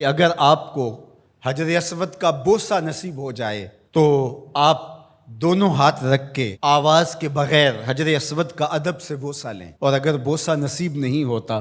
کہ اگر آپ کو حجر اسود کا بوسہ نصیب ہو جائے تو آپ دونوں ہاتھ رکھ کے آواز کے بغیر حجر اسود کا ادب سے بوسہ لیں، اور اگر بوسہ نصیب نہیں ہوتا،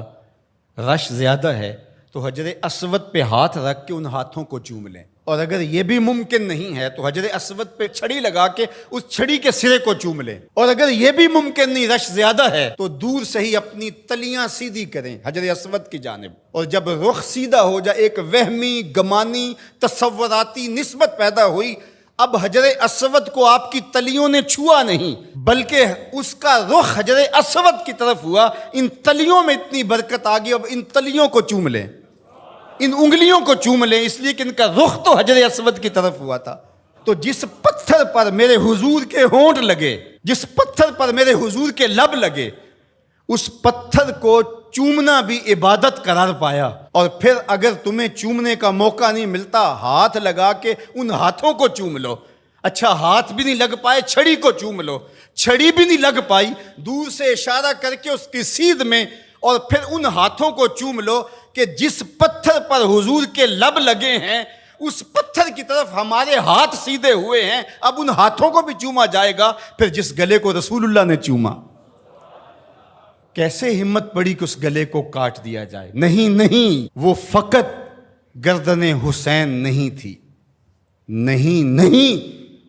رش زیادہ ہے، تو حجر اسود پہ ہاتھ رکھ کے ان ہاتھوں کو چوم لیں، اور اگر یہ بھی ممکن نہیں ہے تو حجر اسود پہ چھڑی لگا کے اس چھڑی کے سرے کو چوم لیں، اور اگر یہ بھی ممکن نہیں، رش زیادہ ہے، تو دور سے ہی اپنی تلیاں سیدھی کریں حجر اسود کی جانب، اور جب رخ سیدھا ہو جائے، ایک وہمی گمانی تصوراتی نسبت پیدا ہوئی، اب حجر اسود کو آپ کی تلیوں نے چھوا نہیں بلکہ اس کا رخ حجر اسود کی طرف ہوا، ان تلیوں میں اتنی برکت آ گئی، اب ان تلیوں کو چوم لیں، ان انگلیوں کو چوم لیں، اس لیے کہ ان کا رخ تو حجر اسود کی طرف ہوا تھا۔ تو جس پتھر پر میرے حضور کے ہونٹ لگے، جس پتھر پر میرے حضور کے لب لگے، اس پتھر کو چومنا بھی عبادت قرار پایا، اور پھر اگر تمہیں چومنے کا موقع نہیں ملتا، ہاتھ لگا کے ان ہاتھوں کو چوم لو۔ اچھا ہاتھ بھی نہیں لگ پائے، چھڑی کو چوم لو، چھڑی بھی نہیں لگ پائی، دور سے اشارہ کر کے اس کی سیدھ میں، اور پھر ان ہاتھوں کو چوم لو کہ جس پتھر پر حضور کے لب لگے ہیں اس پتھر کی طرف ہمارے ہاتھ سیدھے ہوئے ہیں، اب ان ہاتھوں کو بھی چوما جائے گا۔ پھر جس گلے کو رسول اللہ نے چوما، کیسے ہمت پڑی کہ اس گلے کو کاٹ دیا جائے؟ نہیں، وہ فقط گردن حسین نہیں تھی، نہیں،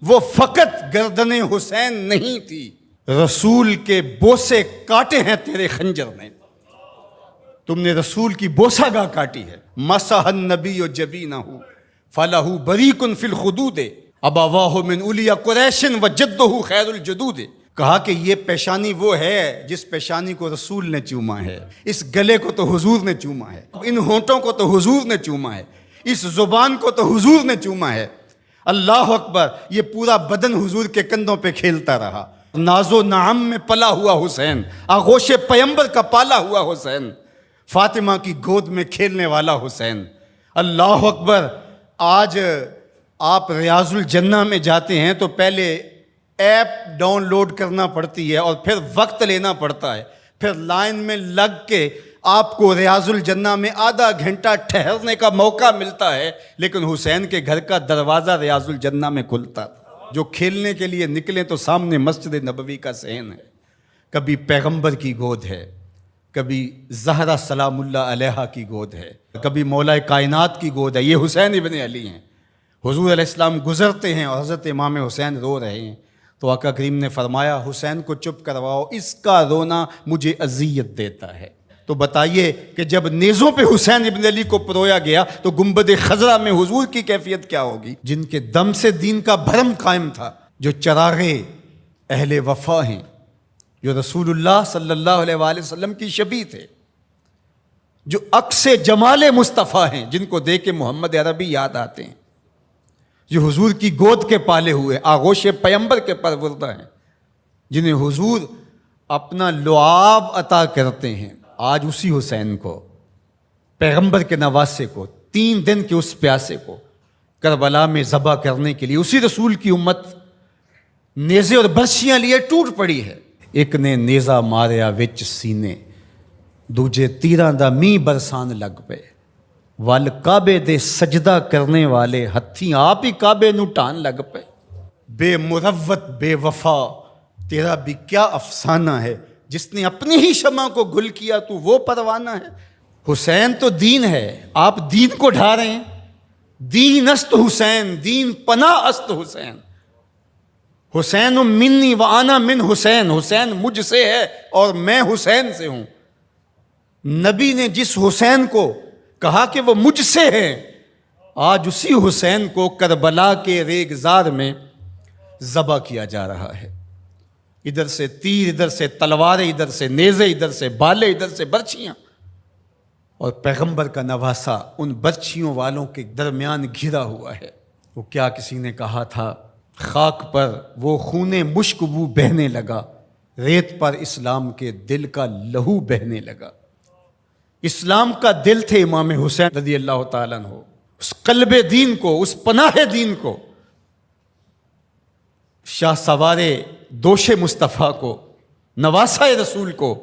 وہ فقط گردن حسین نہیں تھی، رسول کے بوسے کاٹے ہیں تیرے خنجر نے، تم نے رسول کی بوسہ گاہ کاٹی ہے۔ مسح النبی جبینہ فلہ بریق فی الخدود ابواہ من اولیاء قریش وجدہ خیر الجدود۔ کہا کہ یہ پیشانی وہ ہے جس پیشانی کو رسول نے چوما ہے، اس گلے کو تو حضور نے چوما ہے، ان ہونٹوں کو تو حضور نے چوما ہے، اس زبان کو تو حضور نے چوما ہے۔ اللہ اکبر، یہ پورا بدن حضور کے کندھوں پہ کھیلتا رہا۔ ناز و نعم میں پلا ہوا حسین، آغوش پیمبر کا پالا ہوا حسین، فاطمہ کی گود میں کھیلنے والا حسین۔ اللہ اکبر، آج آپ ریاض الجنہ میں جاتے ہیں تو پہلے ایپ ڈاؤن لوڈ کرنا پڑتی ہے، اور پھر وقت لینا پڑتا ہے، پھر لائن میں لگ کے آپ کو ریاض الجنہ میں آدھا گھنٹہ ٹھہرنے کا موقع ملتا ہے، لیکن حسین کے گھر کا دروازہ ریاض الجنہ میں کھلتا تھا۔ جو کھیلنے کے لیے نکلیں تو سامنے مسجد نبوی کا صحن ہے، کبھی پیغمبر کی گود ہے، کبھی زہرا سلام اللہ علیہا کی گود ہے، کبھی مولا کائنات کی گود ہے۔ یہ حسین ابن علی ہیں، حضور علیہ السلام گزرتے ہیں اور حضرت امام حسین رو رہے ہیں، تو آقا کریم نے فرمایا حسین کو چپ کرواؤ، اس کا رونا مجھے اذیت دیتا ہے۔ تو بتائیے کہ جب نیزوں پہ حسین ابن علی کو پرویا گیا تو گنبد خضرا میں حضور کی کیفیت کیا ہوگی؟ جن کے دم سے دین کا بھرم قائم تھا، جو چراغے اہل وفا ہیں، جو رسول اللہ صلی اللہ علیہ وآلہ وسلم کی شبیہ تھے، جو عکس جمال مصطفیٰ ہیں، جن کو دیکھ کے محمد عربی یاد آتے ہیں، جو حضور کی گود کے پالے ہوئے آغوش پیمبر کے پروردہ ہیں، جنہیں حضور اپنا لعاب عطا کرتے ہیں۔ آج اسی حسین کو، پیغمبر کے نواسے کو، 3 دن کے اس پیاسے کو کربلا میں ذبح کرنے کے لیے اسی رسول کی امت نیزے اور برچیاں لیے ٹوٹ پڑی ہے۔ ایک نے نیزا ماریا وچ سینے، دوجے تیراں دا می برسان لگ پے، ول کعبے دے سجدہ کرنے والے ہتھی آپ ہی کعبے نو ٹان لگ پے۔ بے مروت بے وفا تیرا بھی کیا افسانہ ہے، جس نے اپنی ہی شمع کو گل کیا تو وہ پروانہ ہے۔ حسین تو دین ہے، آپ دین کو ڈھا رہے ہیں۔ دین است حسین، دین پناہ است حسین، حسین منی و انا من حسین، حسین مجھ سے ہے اور میں حسین سے ہوں۔ نبی نے جس حسین کو کہا کہ وہ مجھ سے ہے، آج اسی حسین کو کربلا کے ریگزار میں ذبح کیا جا رہا ہے۔ ادھر سے تیر، ادھر سے تلواریں، ادھر سے نیزے، ادھر سے بالے، ادھر سے برچیاں، اور پیغمبر کا نواسا ان برچیوں والوں کے درمیان گھرا ہوا ہے۔ وہ کیا کسی نے کہا تھا، خاک پر وہ خون مشک بو بہنے لگا، ریت پر اسلام کے دل کا لہو بہنے لگا۔ اسلام کا دل تھے امام حسین رضی اللہ تعالیٰ عنہ، اس قلب دین کو، اس پناہ دین کو، شاہ سوارے دوش مصطفیٰ کو، نواسہ رسول کو،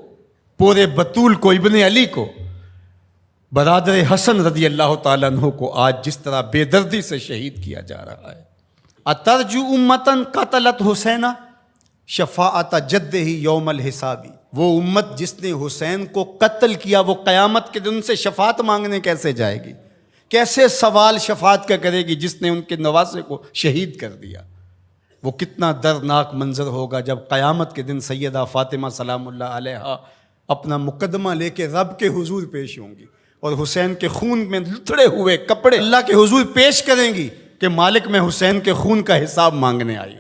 پورے بطول کو، ابن علی کو، برادر حسن رضی اللہ تعالیٰ عنہ کو آج جس طرح بے دردی سے شہید کیا جا رہا ہے. اترجو امتن قتلت حسینہ شفاعت جد ہی یوم الحسابی. وہ امت جس نے حسین کو قتل کیا وہ قیامت کے دن سے شفاعت مانگنے کیسے جائے گی؟ کیسے سوال شفاعت کا کرے گی جس نے ان کے نواسے کو شہید کر دیا؟ وہ کتنا دردناک منظر ہوگا جب قیامت کے دن سیدہ فاطمہ سلام اللہ علیہا اپنا مقدمہ لے کے رب کے حضور پیش ہوں گی اور حسین کے خون میں لتڑے ہوئے کپڑے اللہ کے حضور پیش کریں گی کہ مالک میں حسین کے خون کا حساب مانگنے آئی ہوں.